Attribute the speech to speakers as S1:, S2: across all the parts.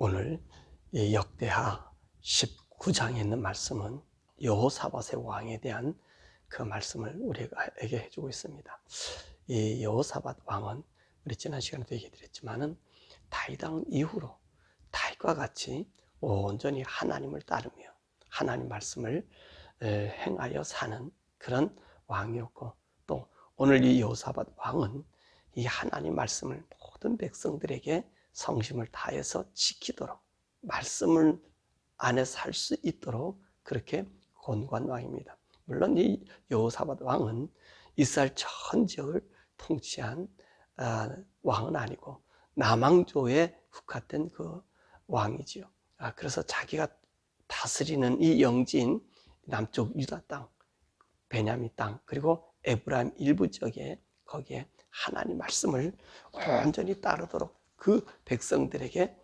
S1: 오늘 이 역대하 19장에 있는 말씀은 여호사밧의 왕에 대한 그 말씀을 우리에게 해주고 있습니다. 이 여호사밧 왕은 우리 지난 시간에도 얘기 드렸지만은 다윗 왕 이후로 다윗과 같이 온전히 하나님을 따르며 하나님 말씀을 행하여 사는 그런 왕이었고, 또 오늘 이 여호사밧 왕은 이 하나님 말씀을 모든 백성들에게 성심을 다해서 지키도록, 말씀을 안에 살 수 있도록 그렇게 권고한 왕입니다. 물론 이 여호사밧 왕은 이스라엘 전 지역을 통치한 왕은 아니고 남왕조에 국한된 그 왕이지요. 그래서 자기가 다스리는 이 영지인 남쪽 유다 땅, 베냐민 땅, 그리고 에브라임 일부 지역에 거기에 하나님 말씀을 온전히 따르도록 그 백성들에게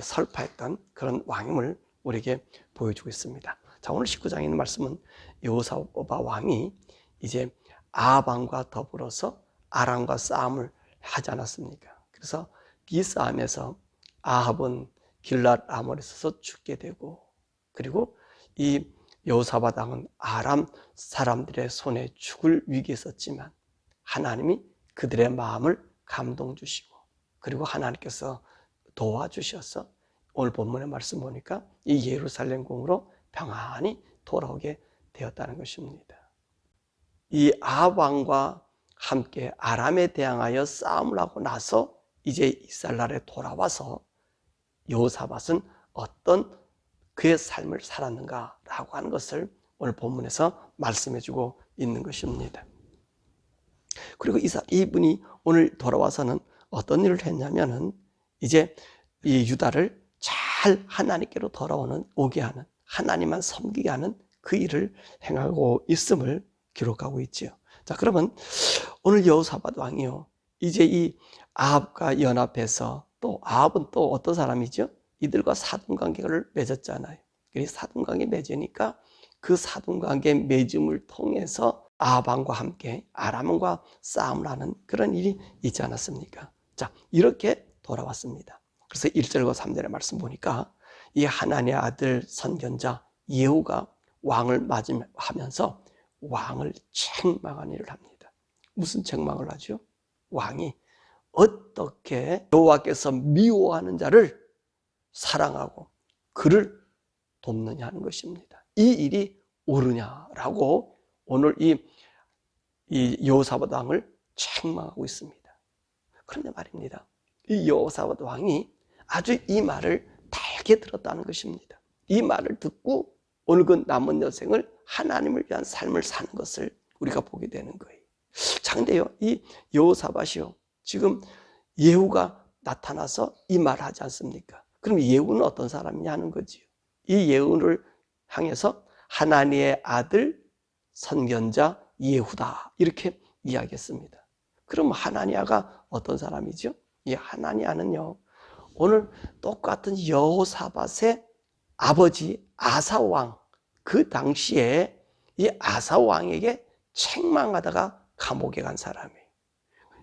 S1: 설파했던 그런 왕임을 우리에게 보여주고 있습니다. 자, 오늘 19장에 있는 말씀은 여호사밧 왕이 이제 아합 왕과 더불어서 아람과 싸움을 하지 않았습니까? 그래서 이 싸움에서 아합은 길랏 아몬에서 죽게 되고, 그리고 이 여호사밧 왕은 아람 사람들의 손에 죽을 위기에 있었지만 하나님이 그들의 마음을 감동 주시고, 그리고 하나님께서 도와주셔서 오늘 본문의 말씀 보니까 이 예루살렘 궁으로 평안히 돌아오게 되었다는 것입니다. 이 아합 왕과 함께 아람에 대항하여 싸움을 하고 나서 이제 이스라엘 나라에 돌아와서 여호사밧은 어떤 그의 삶을 살았는가라고 하는 것을 오늘 본문에서 말씀해주고 있는 것입니다. 그리고 이분이 오늘 돌아와서는 어떤 일을 했냐면은 이제 이 유다를 잘 하나님께로 오게 하는, 하나님만 섬기게 하는 그 일을 행하고 있음을 기록하고 있지요. 자, 그러면 오늘 여호사밧 왕이요, 이제 이 아합과 연합해서, 또 아합은 또 어떤 사람이죠? 이들과 사돈관계를 맺었잖아요. 그래서 사돈관계 맺으니까 그 사돈관계 맺음을 통해서 아합 왕과 함께 아람과 싸움을 하는 그런 일이 있지 않았습니까? 자, 이렇게 돌아왔습니다. 그래서 1절과 3절의 말씀 보니까 이 하나님의 아들 선견자 예후가 왕을 맞이하면서 왕을 책망한 일을 합니다. 무슨 책망을 하죠? 왕이 어떻게 여호와께서 미워하는 자를 사랑하고 그를 돕느냐 하는 것입니다. 이 일이 옳으냐라고 오늘 이 여호사밧 왕을 책망하고 있습니다. 그런데 말입니다, 이 여호사밧 왕이 아주 이 말을 달게 들었다는 것입니다. 이 말을 듣고 오늘 그 남은 여생을 하나님을 위한 삶을 사는 것을 우리가 보게 되는 거예요. 자, 근데요, 이 여호사밧이요, 지금 예후가 나타나서 이 말을 하지 않습니까? 그럼 예후는 어떤 사람이냐 하는 거지요. 이 예후를 향해서 하나님의 아들 선견자 예후다, 이렇게 이야기했습니다. 그럼 하나니아가 어떤 사람이죠? 이 하나니아는요, 오늘 똑같은 여호사밧의 아버지 아사왕, 그 당시에 이 아사왕에게 책망하다가 감옥에 간 사람이에요.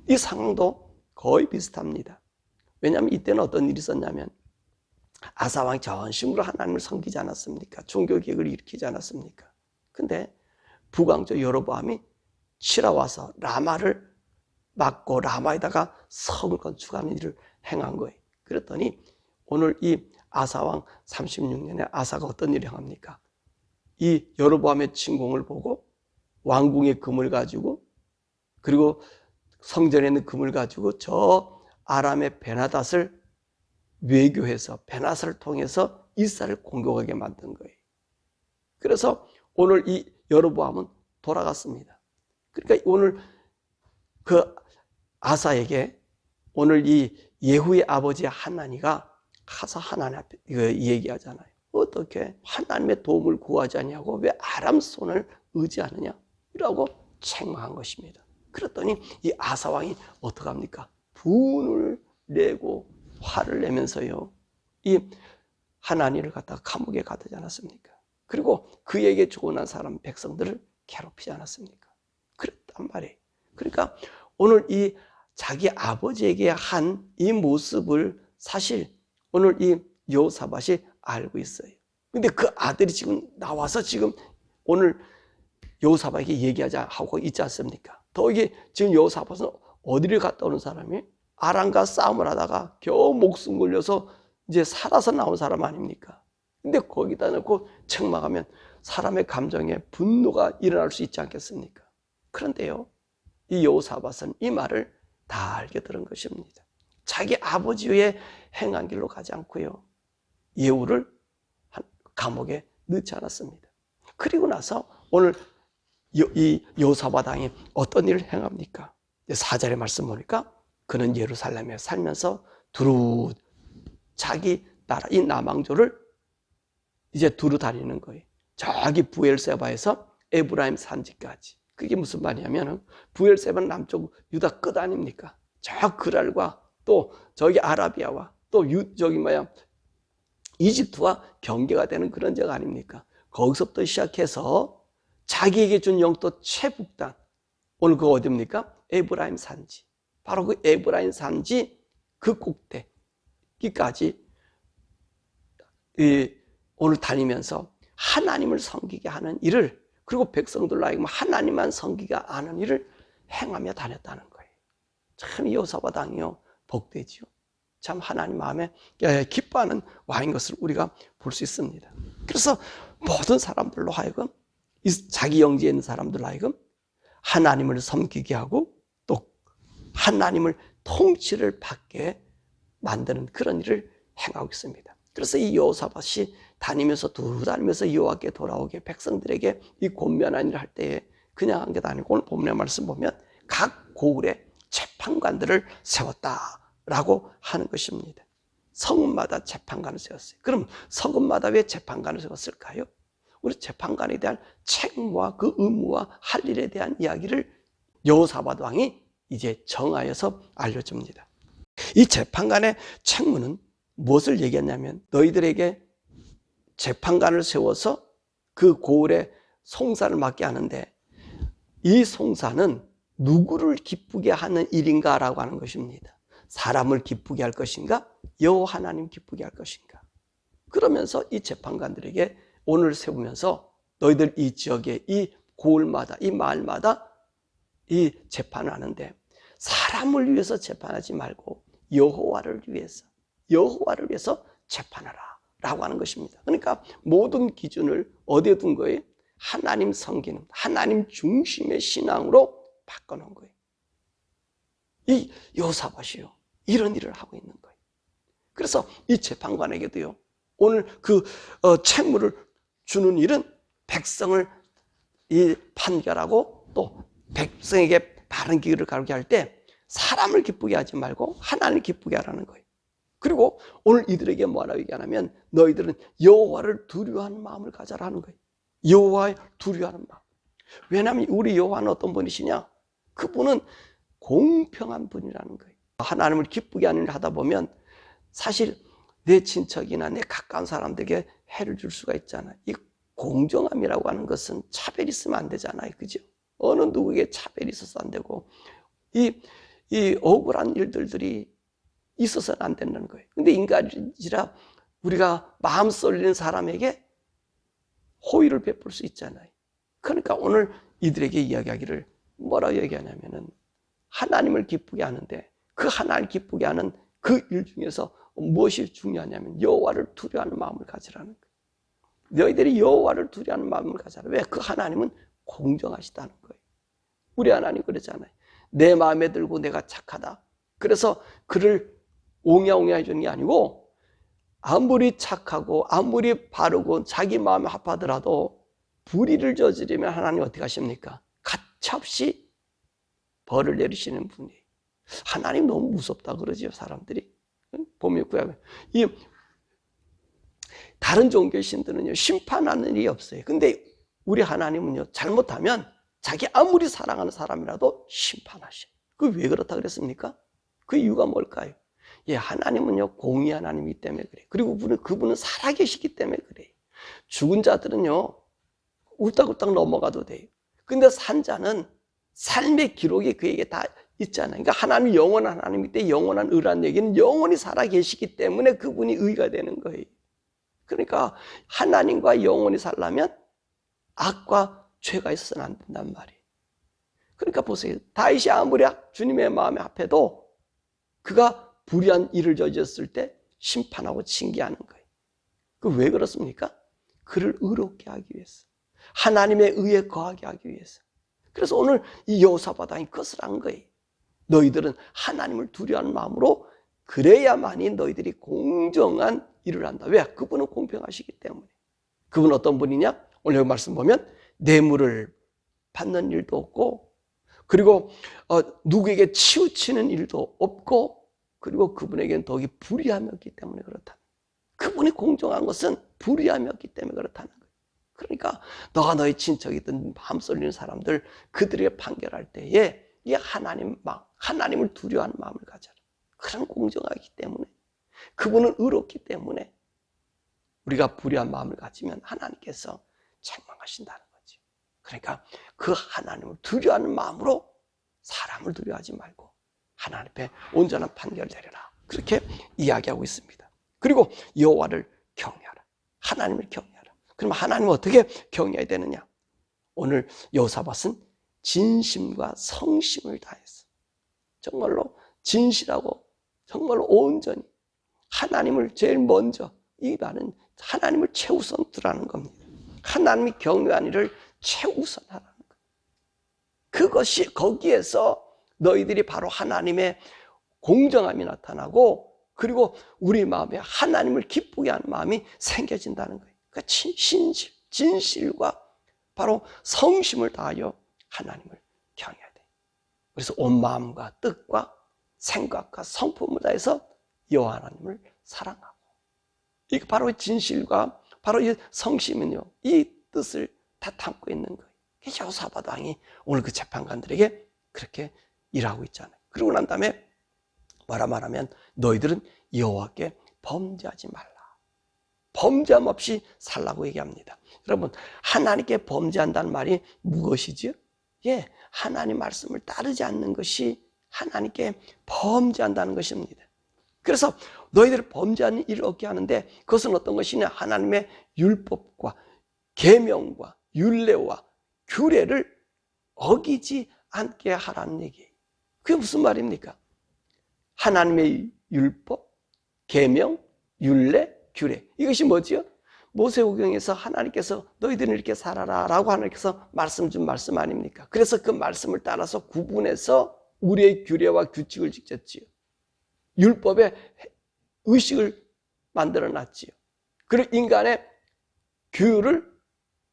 S1: 이 상황도 거의 비슷합니다. 왜냐하면 이때는 어떤 일이 있었냐면 아사왕이 전심으로 하나님을 섬기지 않았습니까? 종교개혁을 일으키지 않았습니까? 근데 북왕조 여로보암이 치러와서 라마를 막고 라마에다가 성을 건축하는 일을 행한 거예요. 그랬더니 오늘 이 아사왕 36년에 아사가 어떤 일을 행합니까? 이 여로보암의 침공을 보고 왕궁의 금을 가지고, 그리고 성전에 있는 금을 가지고 저 아람의 베나닷을 외교해서 베나닷을 통해서 이스라엘을 공격하게 만든 거예요. 그래서 오늘 이 여로보암은 돌아갔습니다. 그러니까 오늘 그 아사에게 오늘 이 예후의 아버지 하나니가 가서 하나님 앞에 얘기하잖아요. 어떻게 하나님의 도움을 구하지 않냐고, 왜 아람 손을 의지하느냐 라고 책망한 것입니다. 그랬더니 이 아사왕이 어떡합니까? 분을 내고 화를 내면서요, 이 하나니를 갖다가 감옥에 가두지 않았습니까? 그리고 그에게 조언한 사람 백성들을 괴롭히지 않았습니까? 그랬단 말이에요. 그러니까 오늘 이 자기 아버지에게 한 이 모습을 사실 오늘 이 여호사밧이 알고 있어요. 근데 그 아들이 지금 나와서 지금 오늘 여호사밧에게 얘기하자 하고 있지 않습니까? 더 이게 지금 여호사밧은 어디를 갔다 오는 사람이 아람과 싸움을 하다가 겨우 목숨 걸려서 이제 살아서 나온 사람 아닙니까? 근데 거기다 놓고 책망하면 사람의 감정에 분노가 일어날 수 있지 않겠습니까? 그런데요, 이 여호사밧은 이 말을 다 알게 들은 것입니다. 자기 아버지의 행한 길로 가지 않고요, 예후를 감옥에 넣지 않았습니다. 그리고 나서 오늘 이 여호사밧 왕이 어떤 일을 행합니까? 4절의 말씀 보니까 그는 예루살렘에 살면서 두루 자기 나라 이 남왕조를 이제 두루 다니는 거예요. 저기 부엘세바에서 에브라임 산지까지. 그게 무슨 말이냐면 부엘세바는 남쪽 유다 끝 아닙니까? 저 그랄과 또 저기 아라비아와 또 이집트와 경계가 되는 그런 적 아닙니까? 거기서부터 시작해서 자기에게 준 영토 최북단, 오늘 그거 어디입니까? 에브라임 산지. 바로 그 에브라임 산지 그 꼭대기까지 오늘 다니면서 하나님을 섬기게 하는 일을, 그리고 백성들로 하여금 하나님만 섬기게 하는 일을 행하며 다녔다는 거예요. 참 여호사밧 왕이요, 복되지요. 참 하나님 마음에 기뻐하는 왕인 것을 우리가 볼 수 있습니다. 그래서 모든 사람들로 하여금, 자기 영지에 있는 사람들로 하여금 하나님을 섬기게 하고 또 하나님을 통치를 받게 만드는 그런 일을 행하고 있습니다. 그래서 이 여호사밧이 다니면서 두루 다니면서 여호와께 돌아오게 백성들에게 이 권면한 일을 할 때에 그냥 한 게 아니고 오늘 본문의 말씀 보면 각 고을에 재판관들을 세웠다라고 하는 것입니다. 성읍마다 재판관을 세웠어요. 그럼 성읍마다 왜 재판관을 세웠을까요? 우리 재판관에 대한 책무와 그 의무와 할 일에 대한 이야기를 여호사밧 왕이 이제 정하여서 알려줍니다. 이 재판관의 책무는 무엇을 얘기했냐면 너희들에게 재판관을 세워서 그 고을에 송사를 맡게 하는데 이 송사는 누구를 기쁘게 하는 일인가 라고 하는 것입니다. 사람을 기쁘게 할 것인가? 여호와 하나님 기쁘게 할 것인가? 그러면서 이 재판관들에게 오늘 세우면서 너희들 이 지역에 이 고을마다 이 마을마다 이 재판을 하는데 사람을 위해서 재판하지 말고 여호와를 위해서 재판하라 라고 하는 것입니다. 그러니까 모든 기준을 어디에 둔 거예요? 하나님 섬기는, 하나님 중심의 신앙으로 바꿔놓은 거예요. 이 여호사밧이요, 이런 일을 하고 있는 거예요. 그래서 이 재판관에게도요, 오늘 그 책무를 주는 일은 백성을 판결하고 또 백성에게 바른 길을 가르게 할 때 사람을 기쁘게 하지 말고 하나님을 기쁘게 하라는 거예요. 그리고 오늘 이들에게 뭐라고 얘기하냐면 너희들은 여호와를 두려워하는 마음을 가져라는 거예요. 여호와를 두려워하는 마음. 왜냐하면 우리 여호와는 어떤 분이시냐? 그분은 공평한 분이라는 거예요. 하나님을 기쁘게 하는 일을 하다 보면 사실 내 친척이나 내 가까운 사람들에게 해를 줄 수가 있잖아요. 이 공정함이라고 하는 것은 차별이 있으면 안 되잖아요. 그죠? 어느 누구에게 차별이 있어서 안 되고 이 억울한 일들이 있어서는 안 된다는 거예요. 근데 인간이라 우리가 마음 쏠리는 사람에게 호의를 베풀 수 있잖아요. 그러니까 오늘 이들에게 이야기하기를 뭐라고 얘기하냐면은 하나님을 기쁘게 하는데 그 하나님을 기쁘게 하는 그 일 중에서 무엇이 중요하냐면 여호와를 두려워하는 마음을 가지라는 거예요. 너희들이 여호와를 두려워하는 마음을 가져라. 왜? 그 하나님은 공정하시다는 거예요. 우리 하나님 그러잖아요. 내 마음에 들고 내가 착하다. 그래서 그를 옹야옹야 해주는 게 아니고 아무리 착하고 아무리 바르고 자기 마음에 합하더라도 불의를 저지르면 하나님 어떻게 하십니까? 가차없이 벌을 내리시는 분이에요. 하나님 너무 무섭다 그러죠, 사람들이. 보면 구약에 이 다른 종교의 신들은요 심판하는 일이 없어요. 근데 우리 하나님은요 잘못하면 자기 아무리 사랑하는 사람이라도 심판하셔요. 그 왜 그렇다 그랬습니까? 그 이유가 뭘까요? 예, 하나님은요 공의 하나님이기 때문에 그래요. 그리고 그분은 살아계시기 때문에 그래요. 죽은 자들은요 울딱울딱 넘어가도 돼요. 근데 산 자는 삶의 기록이 그에게 다 있잖아요. 그러니까 하나님이 영원한 하나님이기 때문에 영원한 의라는 얘기는 영원히 살아계시기 때문에 그분이 의가 되는 거예요. 그러니까 하나님과 영원히 살려면 악과 죄가 있어서는 안 된단 말이에요. 그러니까 보세요. 다윗이 아무리 주님의 마음에 합해도 그가 불의한 일을 저질렀을 때 심판하고 징계하는 거예요. 그 왜 그렇습니까? 그를 의롭게 하기 위해서, 하나님의 의에 거하게 하기 위해서. 그래서 오늘 이 여호사밧 왕이 그것을 한 거예요. 너희들은 하나님을 두려워하는 마음으로 그래야만이 너희들이 공정한 일을 한다. 왜? 그분은 공평하시기 때문에. 그분은 어떤 분이냐? 오늘 여기 말씀 보면 뇌물을 받는 일도 없고, 그리고 누구에게 치우치는 일도 없고, 그리고 그분에게는 더욱이 불의함이 없기 때문에 그렇다. 그분이 공정한 것은 불의함이 없기 때문에 그렇다는 거예요. 그러니까 너가 너의 친척이든 밤 쏠리는 사람들, 그들에게 판결할 때에 이 하나님을 두려워하는 마음을 가져라. 그런 공정하기 때문에, 그분은 의롭기 때문에 우리가 불의한 마음을 가지면 하나님께서 책망하신다는 거지. 그러니까 그 하나님을 두려워하는 마음으로 사람을 두려워하지 말고 하나님 앞에 온전한 판결을 내려라. 그렇게 이야기하고 있습니다. 그리고 여호와를 경외하라. 하나님을 경외하라. 그럼 하나님을 어떻게 경외해야 되느냐? 오늘 여호사밧은 진심과 성심을 다해서 정말로 진실하고 정말로 온전히 하나님을 제일 먼저, 이 말은 하나님을 최우선 두라는 겁니다. 하나님이 경외하는 일을 최우선하라는 거예요. 그것이, 거기에서 너희들이 바로 하나님의 공정함이 나타나고, 그리고 우리 마음에 하나님을 기쁘게 하는 마음이 생겨진다는 거예요. 그러니까 진실과 바로 성심을 다하여 하나님을 경외해야 돼요. 그래서 온 마음과 뜻과 생각과 성품을 다해서 여호와 하나님을 사랑하고, 이게 바로 진실과 바로 이 성심은요, 이 뜻을 다 담고 있는 거예요. 여호사밧 왕이 오늘 그 재판관들에게 그렇게 일하고 있잖아요. 그러고 난 다음에 뭐라 말하면 너희들은 여호와께 범죄하지 말라. 범죄함 없이 살라고 얘기합니다. 여러분, 하나님께 범죄한다는 말이 무엇이죠? 예, 하나님 말씀을 따르지 않는 것이 하나님께 범죄한다는 것입니다. 그래서 너희들이 범죄하는 일을 얻게 하는데, 그것은 어떤 것이냐? 하나님의 율법과 계명과 율례와 규례를 어기지 않게 하라는 얘기예요. 그게 무슨 말입니까? 하나님의 율법, 계명, 율례, 규례, 이것이 뭐지요? 모세오경에서 하나님께서 너희들은 이렇게 살아라 라고 하나님께서 말씀 준 말씀 아닙니까? 그래서 그 말씀을 따라서 구분해서 우리의 규례와 규칙을 지켰지요. 율법에 의식을 만들어 놨지요. 그리고 인간의 규율을,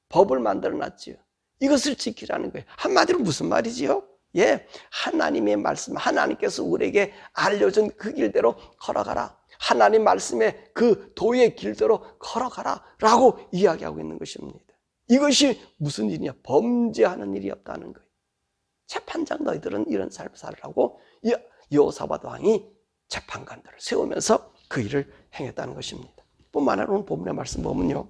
S1: 법을 만들어 놨지요. 이것을 지키라는 거예요. 한마디로 무슨 말이지요? 예, 하나님의 말씀, 하나님께서 우리에게 알려준 그 길대로 걸어가라. 하나님 말씀의 그 도의 길대로 걸어가라 라고 이야기하고 있는 것입니다. 이것이 무슨 일이냐? 범죄하는 일이 없다는 거예요. 재판장 너희들은 이런 삶을 살으라고 여호사밧 왕이 재판관들을 세우면서 그 일을 행했다는 것입니다. 뿐만 아니라 오늘 본문의 말씀 보면요,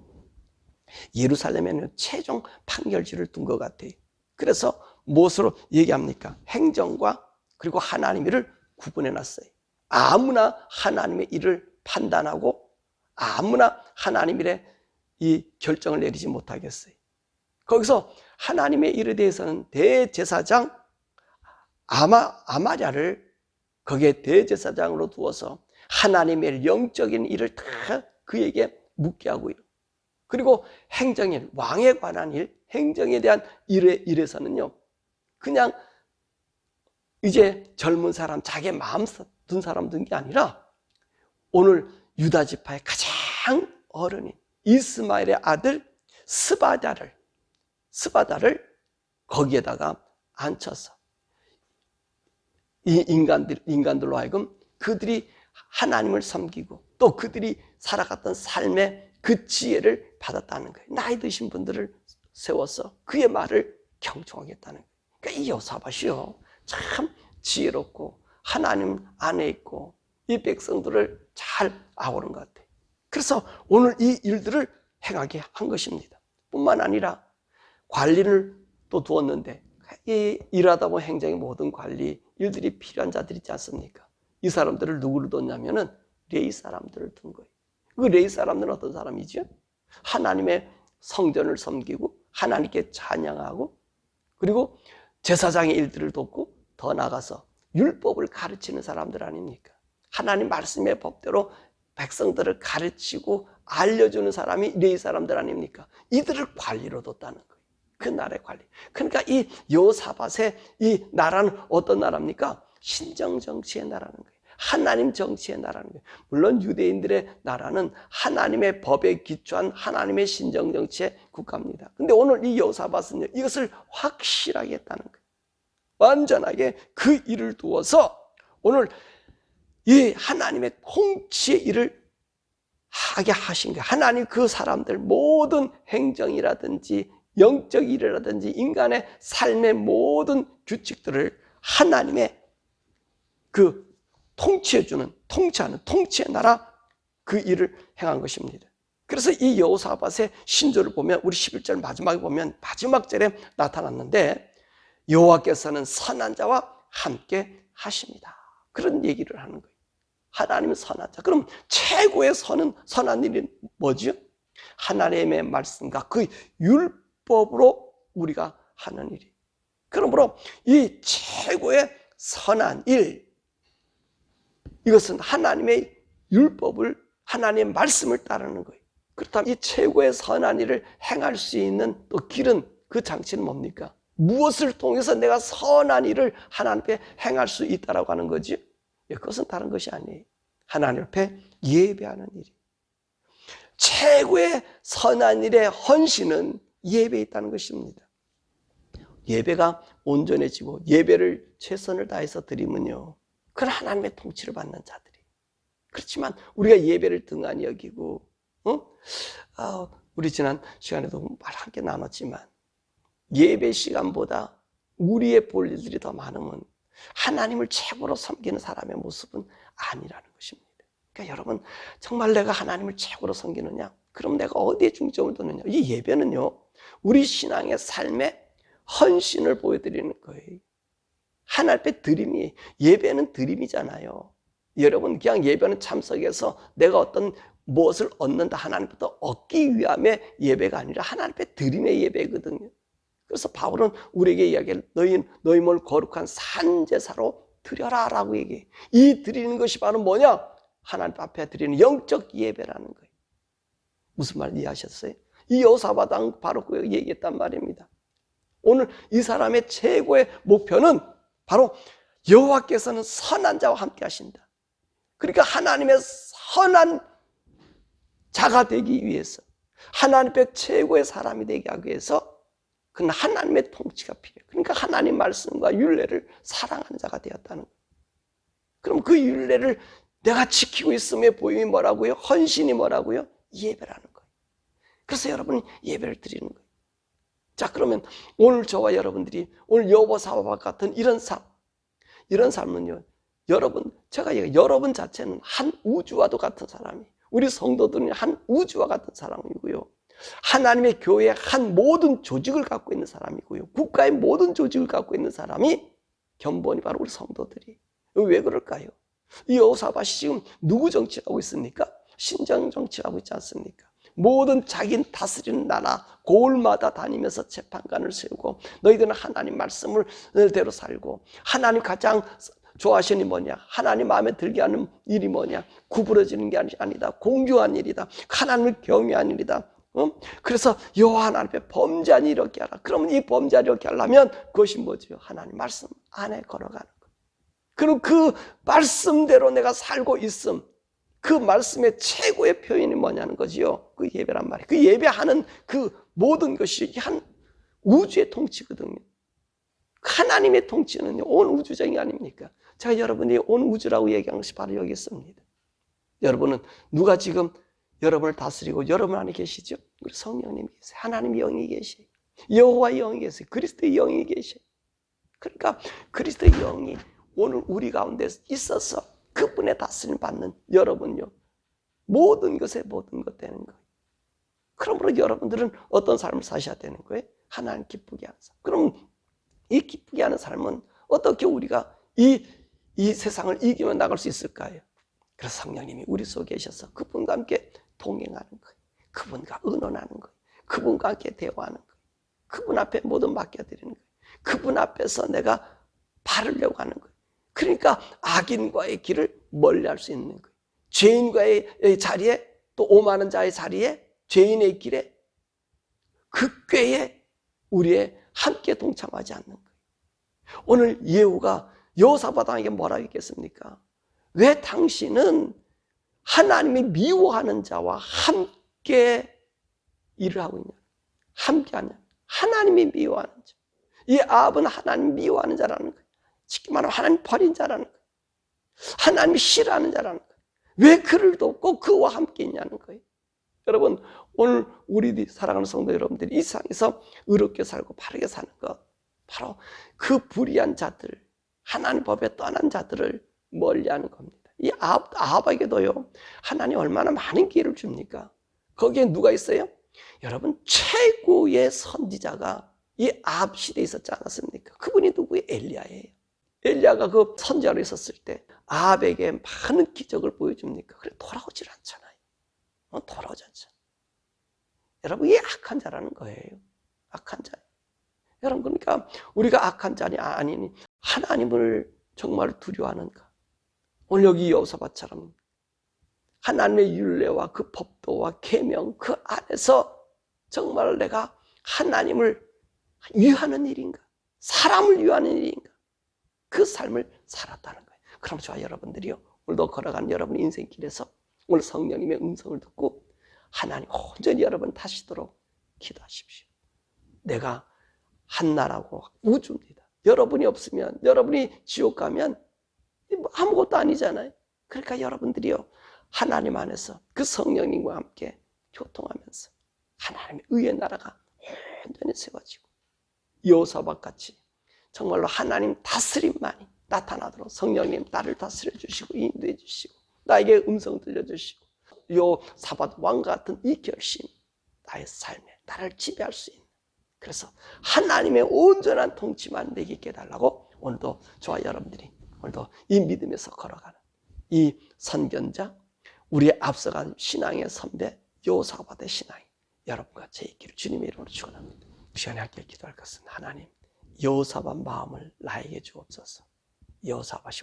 S1: 예루살렘에는 최종 판결지를 둔 것 같아요. 그래서 무엇으로 얘기합니까? 행정과 그리고 하나님의 일을 구분해 놨어요. 아무나 하나님의 일을 판단하고 아무나 하나님 일에 이 결정을 내리지 못하겠어요. 거기서 하나님의 일에 대해서는 대제사장 아마랴를 거기에 대제사장으로 두어서 하나님의 영적인 일을 다 그에게 묻게 하고요. 그리고 행정일, 왕에 관한 일, 행정에 대한 일에서는요, 그냥 이제 젊은 사람, 자기 마음 든 사람 든 게 아니라 오늘 유다 지파의 가장 어른인 이스마엘의 아들 스바다를 거기에다가 앉혀서 이 인간들로 하여금 그들이 하나님을 섬기고 또 그들이 살아갔던 삶의 그 지혜를 받았다는 거예요. 나이 드신 분들을 세워서 그의 말을 경청하겠다는 거예요. 그러니까 이 여호사밧이요, 참 지혜롭고 하나님 안에 있고 이 백성들을 잘 아우른 것 같아요. 그래서 오늘 이 일들을 행하게 한 것입니다. 뿐만 아니라 관리를 또 두었는데 이 일하다 보면 행정의 모든 관리 일들이 필요한 자들이 있지 않습니까? 이 사람들을 누구를 뒀냐면은 레위 사람들을 둔 거예요. 그 레위 사람들은 어떤 사람이죠? 하나님의 성전을 섬기고 하나님께 찬양하고 그리고 제사장의 일들을 돕고 더 나가서 율법을 가르치는 사람들 아닙니까? 하나님 말씀의 법대로 백성들을 가르치고 알려주는 사람이 레위 사람들 아닙니까? 이들을 관리로 뒀다는 거예요. 그 나라의 관리. 그러니까 이 여호사밧의 이 나라는 어떤 나라입니까? 신정 정치의 나라는 거예요. 하나님 정치의 나라는 거예요. 물론 유대인들의 나라는 하나님의 법에 기초한 하나님의 신정 정치의 국가입니다. 근데 오늘 이 여호사밧은요, 이것을 확실하게 했다는 거예요. 완전하게 그 일을 두어서 오늘 이 하나님의 통치의 일을 하게 하신 거예요. 하나님 그 사람들 모든 행정이라든지 영적 일이라든지 인간의 삶의 모든 규칙들을 하나님의 그 통치해주는, 통치하는, 통치의 나라 그 일을 행한 것입니다. 그래서 이 여호사밧의 신조를 보면 우리 11절 마지막에 보면 마지막 절에 나타났는데 여호와께서는 선한 자와 함께 하십니다. 그런 얘기를 하는 거예요. 하나님은 선한 자. 그럼 최고의 선한 일이 뭐죠? 하나님의 말씀과 그 율법으로 우리가 하는 일이. 그러므로 이 최고의 선한 일, 이것은 하나님의 율법을, 하나님의 말씀을 따르는 거예요. 그렇다면 이 최고의 선한 일을 행할 수 있는 또 길은, 그 장치는 뭡니까? 무엇을 통해서 내가 선한 일을 하나님 앞에 행할 수 있다라고 하는 거지? 그것은 다른 것이 아니에요. 하나님 앞에 예배하는 일이. 최고의 선한 일의 헌신은 예배에 있다는 것입니다. 예배가 온전해지고 예배를 최선을 다해서 드리면요, 그건 하나님의 통치를 받는 자들이. 그렇지만 우리가 예배를 등한히 여기고, 우리 지난 시간에도 말 함께 나눴지만 예배 시간보다 우리의 볼 일들이 더 많으면 하나님을 최고로 섬기는 사람의 모습은 아니라는 것입니다. 그러니까 여러분, 정말 내가 하나님을 최고로 섬기느냐? 그럼 내가 어디에 중점을 두느냐? 이 예배는요, 우리 신앙의 삶의 헌신을 보여드리는 거예요. 하나님 앞에 드림이, 예배는 드림이잖아요. 여러분, 그냥 예배는 참석해서 내가 어떤 무엇을 얻는다, 하나님부터 얻기 위함의 예배가 아니라 하나님 앞에 드림의 예배거든요. 그래서 바울은 우리에게 이야기를 너희 몸을 거룩한 산제사로 드려라 라고 얘기해. 이 드리는 것이 바로 뭐냐? 하나님 앞에 드리는 영적 예배라는 거예요. 무슨 말 이해하셨어요? 이 여호사밧은 바로 그 얘기했단 말입니다. 오늘 이 사람의 최고의 목표는 바로 여호와께서는 선한 자와 함께 하신다. 그러니까 하나님의 선한 자가 되기 위해서, 하나님 앞에 최고의 사람이 되게 하기 위해서 그는 하나님의 통치가 필요해요. 그러니까 하나님 말씀과 율례를 사랑하는 자가 되었다는 거예요. 그럼 그 율례를 내가 지키고 있음의 보임이 뭐라고요? 헌신이 뭐라고요? 예배라는 거예요. 그래서 여러분 예배를 드리는 거예요. 자, 그러면 오늘 저와 여러분들이 오늘 여호사밧 같은 이런 삶은요, 여러분 자체는 한 우주와도 같은 사람이, 우리 성도들은 한 우주와 같은 사람이고요, 하나님의 교회의 한 모든 조직을 갖고 있는 사람이고요, 국가의 모든 조직을 갖고 있는 사람이 견본이 바로 우리 성도들이. 왜 그럴까요? 이 여호사밧이 지금 누구 정치하고 있습니까? 신정 정치하고 있지 않습니까? 모든 자기는 다스리는 나라 고을마다 다니면서 재판관을 세우고, 너희들은 하나님 말씀을 대로 살고, 하나님 가장 좋아하시는 일이 뭐냐, 하나님 마음에 들게 하는 일이 뭐냐, 구부러지는 게 아니다, 공경한 일이다, 하나님을 경외한 일이다. 그래서 여호와 하나님 앞에 범죄한 일을 이렇게 하라. 그러면 이 범죄를 이렇게 하려면 그것이 뭐죠? 하나님 말씀 안에 걸어가는 것. 그럼 그 말씀대로 내가 살고 있음, 그 말씀의 최고의 표현이 뭐냐는 거지요. 그 예배란 말이에요. 그 예배하는 그 모든 것이 한 우주의 통치거든요. 하나님의 통치는 온 우주적인 게 아닙니까? 제가 여러분이 온 우주라고 얘기한 것이 바로 여기 있습니다. 여러분은 누가 지금 여러분을 다스리고 여러분 안에 계시죠? 우리 성령님이 계세요. 하나님의 영이 계세요. 여호와의 영이 계세요. 그리스도의 영이 계세요. 그러니까 그리스도의 영이 오늘 우리 가운데 있어서 그분의 다스림 받는 여러분요, 모든 것에 모든 것 되는 거예요. 그러므로 여러분들은 어떤 삶을 사셔야 되는 거예요? 하나님 기쁘게 하는 삶. 그럼 이 기쁘게 하는 삶은 어떻게 우리가 이 세상을 이기며 나갈 수 있을까요? 그래서 성령님이 우리 속에 계셔서 그분과 함께 동행하는 거예요. 그분과 의논하는 거예요. 그분과 함께 대화하는 거예요. 그분 앞에 모든 맡겨드리는 거예요. 그분 앞에서 내가 바르려고 하는 거예요. 그러니까 악인과의 길을 멀리할 수 있는 거예요. 죄인과의 자리에, 또 오만한 자의 자리에, 죄인의 길에, 그 꾀에 우리의 함께 동참하지 않는 거예요. 오늘 예후가 여호사밧에게 뭐라고 했겠습니까? 왜 당신은 하나님이 미워하는 자와 함께 일을 하고 있냐? 함께 하냐? 하나님이 미워하는 자. 이 아합은 하나님 미워하는 자라는 거예요. 쉽게 말하면 하나님 버린 자라는 거예요. 하나님이 싫어하는 자라는 거예요. 왜 그를 돕고 그와 함께 있냐는 거예요. 여러분, 오늘 우리 사랑하는 성도 여러분들이 이 세상에서 의롭게 살고 바르게 사는 것, 바로 그 불의한 자들, 하나님 법에 떠난 자들을 멀리하는 겁니다. 이 아합에게도요, 하나님 얼마나 많은 기회를 줍니까? 거기에 누가 있어요? 여러분, 최고의 선지자가 이 아합 시대에 있었지 않았습니까? 그분이 누구예요? 엘리야예요. 엘리야가 그 선지자로 있었을 때 아합에게 많은 기적을 보여줍니까? 그래 돌아오질 않잖아요. 돌아오지 않잖아요. 여러분, 이게 악한 자라는 거예요. 악한 자. 여러분, 그러니까 우리가 악한 자니 아니니 하나님을 정말 두려워하는가? 오늘 여기 여호사밧처럼 하나님의 율례와 그 법도와 계명 그 안에서 정말 내가 하나님을 위하는 일인가? 사람을 위하는 일인가? 그 삶을 살았다는 거예요. 그럼 저와 여러분들이요, 오늘도 걸어가는 여러분 인생길에서 오늘 성령님의 음성을 듣고 하나님 온전히 여러분 타시도록 기도하십시오. 내가 한나라고 우주입니다. 여러분이 없으면, 여러분이 지옥 가면 아무것도 아니잖아요. 그러니까 여러분들이요, 하나님 안에서 그 성령님과 함께 교통하면서 하나님의 의의 나라가 온전히 세워지고 여호사밧 같이 정말로 하나님 다스림만이 나타나도록 성령님 나를 다스려 주시고 인도해 주시고 나에게 음성 들려주시고 여호사밧 왕 같은 이 결심, 나의 삶에 나를 지배할 수 있는, 그래서 하나님의 온전한 통치만 내게 있게 해달라고 오늘도 저와 여러분들이 오늘도 이 믿음에서 걸어가는 이 선견자, 우리의 앞서간 신앙의 선배 여호사밧의 신앙이 여러분과 제 있기를 주님의 이름으로 축원합니다. 이 시간에 함께 기도할 것은 하나님, 여호사밧 마음을 나에게 주옵소서. 여호사밧이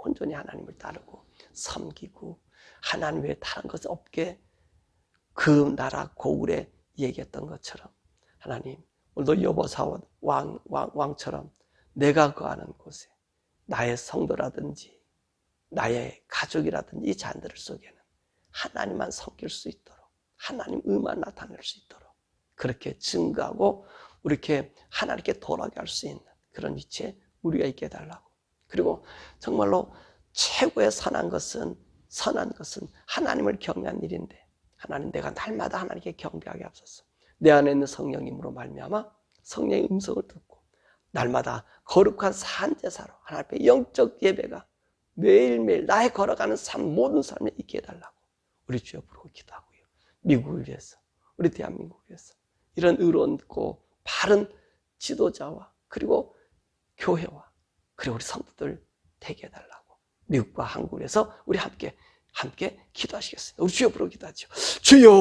S1: 온전히 하나님을 따르고 섬기고 하나님 외에 다른 것은 없게 그 나라 고울에 얘기했던 것처럼 하나님, 오늘도 여호사밧 왕처럼 내가 거하는 곳에 나의 성도라든지 나의 가족이라든지 이 잔들 속에는 하나님만 섬길 수 있도록 하나님 의만 나타낼 수 있도록 그렇게 증거하고 이렇게 하나님께 돌아가게 할 수 있는 그런 위치에 우리가 있게 해달라고. 그리고 정말로 최고의 선한 것은 하나님을 경외한 일인데 하나님, 내가 날마다 하나님께 경배하게 하소서. 내 안에 있는 성령님으로 말미암아 성령의 음성을 듣고 날마다 거룩한 산제사로 하나님 앞에 영적 예배가 매일매일 나의 걸어가는 삶 모든 삶에 있게 해달라고 우리 주여 부르고 기도하고요. 미국을 위해서, 우리 대한민국을 위해서 이런 의롭고 바른 지도자와 그리고 교회와 그리고 우리 성도들 되게 해달라고 미국과 한국에서 우리 함께 기도하시겠습니다. 우리 주여 부르고 기도하죠. 주여